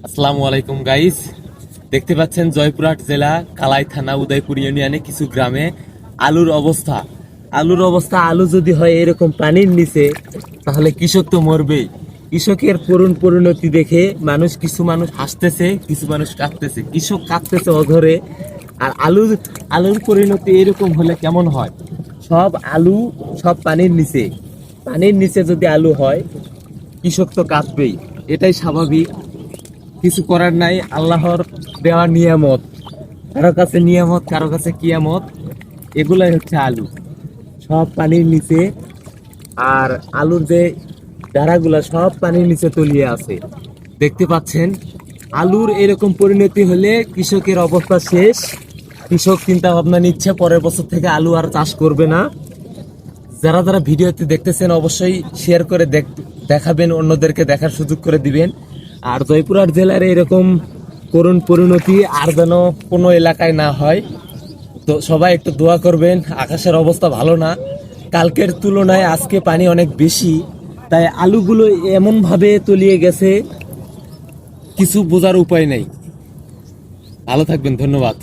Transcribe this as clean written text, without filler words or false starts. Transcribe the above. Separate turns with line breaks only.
আসসালামু আলাইকুম গাইস, দেখতে পাচ্ছেন জয়পুরহাট জেলা কালাই থানা উদয়পুর ইউনিয়নে কিছু গ্রামে আলুর অবস্থা আলু যদি হয় এরকম পানির নিচে, তাহলে কৃষক তো মরবেই। কৃষকের করুণ পরিণতি দেখে কিছু মানুষ হাসতেছে, কিছু মানুষ কাঁদতেছে। কৃষক কাঁদতেছে অধরে, আর আলুর পরিণতি এরকম হলে কেমন হয়? সব পানির নিচে যদি আলু হয়, কৃষক তো কাঁদবেই, এটাই স্বাভাবিক। কিছু করার নাই, আল্লাহর দেওয়া নিয়ামত। কারো কাছে নিয়ামত, কারো কাছে কিয়ামত। এগুলাই হচ্ছে আলু, সব পানির নিচে। আর আলুর যে চারাগুলা সব পানির নিচে তলিয়ে আছে, দেখতে পাচ্ছেন। আলুর এরকম পরিণতি হলে কৃষকের অবস্থা শেষ। কৃষক চিন্তা ভাবনা নিচ্ছে পরের বছর থেকে আলু আর চাষ করবে না। যারা যারা ভিডিওতে দেখতেছেন অবশ্যই শেয়ার করে দেখাবেন, অন্যদেরকে দেখার সুযোগ করে দিবেন। আর জয়পুরহাট জেলার এরকম করুণ পরিণতি আর যেন কোনো এলাকায় না হয়। তো সবাই একটু দোয়া করবেন। আকাশের অবস্থা ভালো না, কালকের তুলনায় আজকে পানি অনেক বেশি, তাই আলুগুলো এমন ভাবে তলিয়ে গেছে, কিছু বোঝার উপায় নেই। ভালো থাকবেন, ধন্যবাদ।